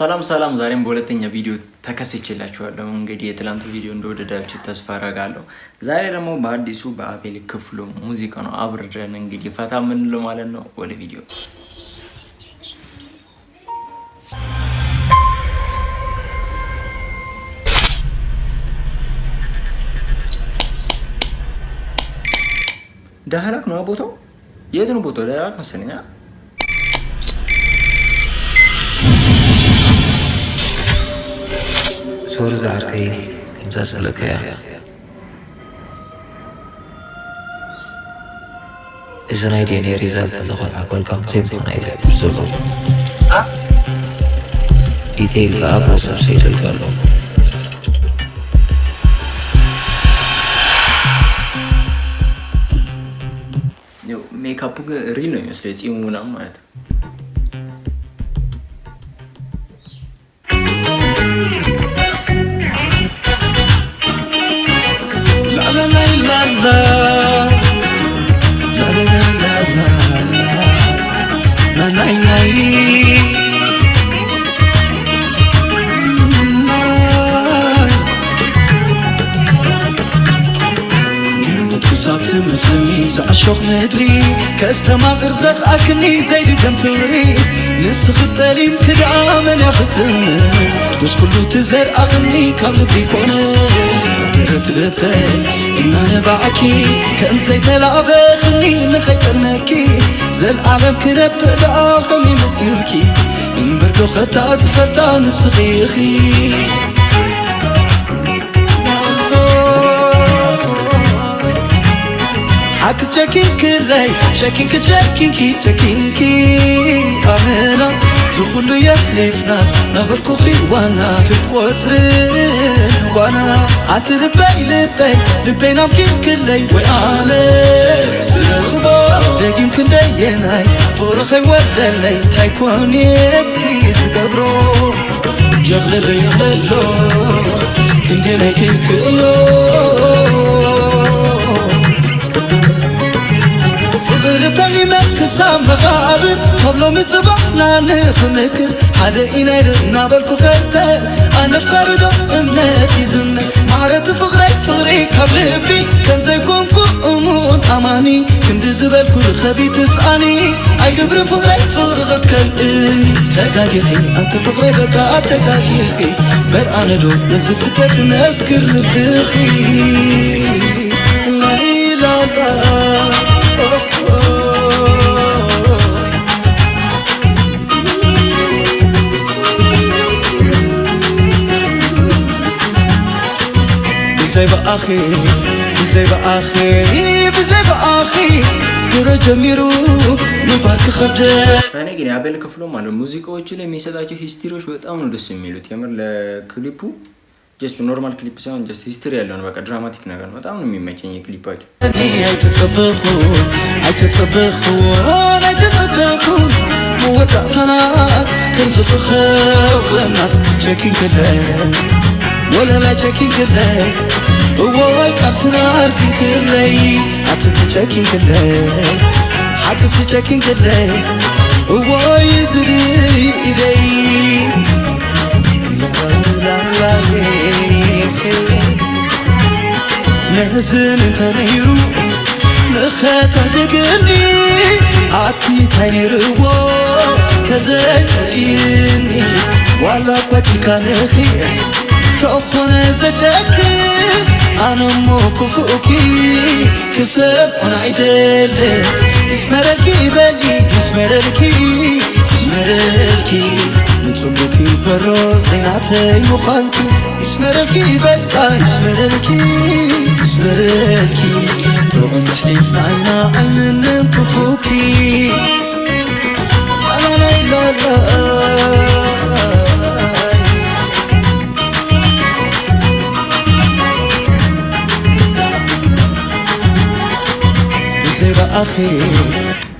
ሰላም ዛሬም በሁለተኛ ቪዲዮ ተከስቼላችኋለሁ። እንግዲህ የትላንቱ ቪዲዮ እንደወደዳችሁ ተስፋ አደርጋለሁ። ዛሬ ደግሞ በአዲሱ በአቤል ክፍሉ ሙዚቃ ነው አብረን እንግዲህ ፈታ ምንለው ማለት ነው። ወደ ቪዲዮ ዳህላክ ነው ቦታው። የት ነው ቦታው? ዳህላክ መሰለኝ። صور زعركي مسلسلك يا إذا نايديني ريزالت زغل عقل كم سيبقى نايزة بسرعة ديتيل فأبو سبسيت الفرلو ሜካፑ ሪል ነው የሚመስለው ጺሙ ምናምን ማለት ነው። مسلمي زعشوق مدري كاستمع غرزق أكني زي تنفري نسخ الثليم كدعامل يا ختم مش كله تزر أغني كامل بيكونه درت ببي إن أنا بعكي كم زي تلعب خلي نخيرناكي زي العالم كرب لآخمي متيركي من بردو خطا أسفرتا نسخيخي عكس checking كراي checking أمنا زغلو يحلف ناس نبركو في وانا كتوترين وانا عتلبي لبي نامكي كلي وعالي سرغبا داقيم كنديناي فورخي ودلي تايكواني اكتي سقبرو يغللو كنديناي كيكلو غربتني مكسام مغابر قبلو متبعنا نخمكر حدا إناير نابلكو خيرتا أنا فقردو امناتي زمك معرت فغري قبلبي كم زي كونكو أمون أماني كند زبالكو الخبي تسعاني أي قبر فغري غتكلمني تقاقيخي أنت فغري بكا تقاقيخي بر أنا دو نزفتت نسكر لبخي لا إله بزي بأخي يرو جميرو نبارك خدر እኔ ግን አቤል ክፍሉ ማለት ሙዚቃዎቹ ላይ የሚሰጣቸው ሂስትሪዎች በጣም ነው ደስ የሚሉት። የምር ለክሊፑ ጀስት ኖርማል ክሊፕ ሳይሆን ጀስት ሂስትሪ ያለው ነው። በቃ ድራማቲክ ነገር ነው። በጣም ነው የሚመቸኝ የክሊፓቸው። አይተጠበኹ ወጣተናስ ከንዝፍኸው እናት ቸኪን ከለይ ولا لا checking كلي هواي كاسنار زين كلي عتت checking كلي حقس checking كلي هواي يزري إيدي نهزن تنيرو نخاتا دقني عتي تنيرو كزايني ولا قتلك نخير تأخذ زجاك أنا موكو فوقي كسب أنا عدل اسمركي بلي اسمركي نتصبكي بروز زيناتي مخانكي اسمركي بلي اسمركي تغن بحليف نعينا عين كفوكي لا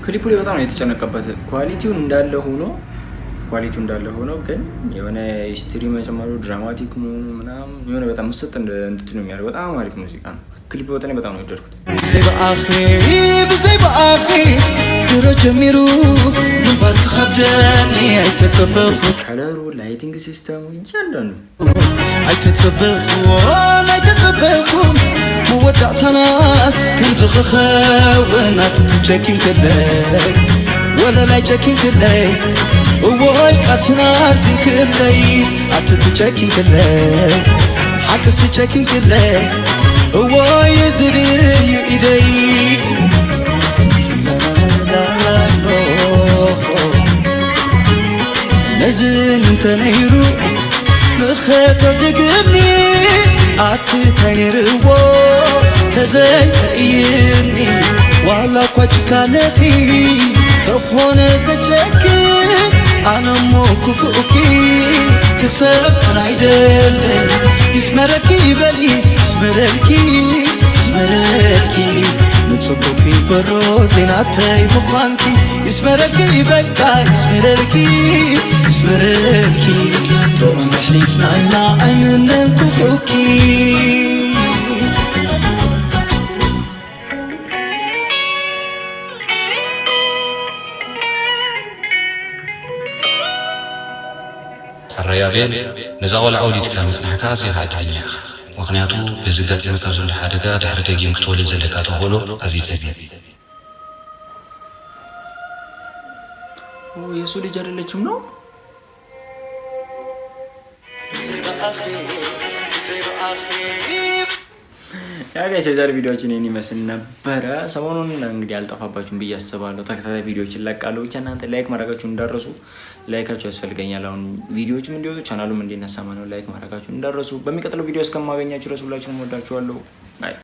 ክሊፑ ላይ በጣም ነው የተጨነቀበት። ኳሊቲው እንዳለ ሆኖ ግን የሆነ ሂስትሪ መጨመሩ ድራማቲክ መሆኑ ምናምን የሆነ በጣም መስጠት እንድትሉ የሚያደርግ በጣም አሪፍ ሙዚቃ ነው። ክሊፑ በጣም ነው የወደድኩት። بزي بأخي ድሮ ጀሚሩ ምንባርክ ኸብደኒ ኣይተጸበኹ ከለሩ ላይቲንግ ሲስተሙ እያንዳንዱ ኣይተጸበኹም መወዳእታናስ ክንዝኽኸውን ኣትትጨኪም ክለይ ወለላይ ጨኪም ክለይ እዎይ ቃልስናር ዝንክለይ ኣትትጨኪም ክለይ ሓቅስ ጨኪም ክለይ እዎይ ዝልዩ ኢደይ نزل انت نيرو مخاطر دقمني عطيتني روا كزي تقيمني والله كوجك نخي تخون زجكي انا موكو فوقي كسب رايدل اسمركي بلي اسمركي نتصبكي برو زيناتي مخانكي اسمركي بكا اسمركي دوم محليفنا إلا عينن كفوكي الرياضين نزاول عولي كامل نحكاسي هاتعني مخنياتو بزقات المكازون لحادقا دحر تاقيم كتولي زلقات هولو عزيز أبي የሱሊ ጀረለችም ነው ጋይስ የዛሬ ቪዲዮአችን ይሄን ይመስል ነበረ። ሰሞኑን እንግዲህ አልጠፋባችሁም ብዬ አስባለሁ። ተከታታይ ቪዲዮዎችን ለቃለሁ። ብቻ እናንተ ላይክ ማድረጋችሁን እንዳትረሱ። ላይካችሁ ያስፈልገኛል። አሁን ቪዲዮዎችም እንዲወጡ ቻናሉም እንዲነሳ ማለት ነው። ላይክ ማድረጋችሁን እንዳትረሱ። በሚቀጥለው ቪዲዮ እስከማገኛችሁ ድረስ ሁላችሁንም ወዳችኋለሁ። ባይ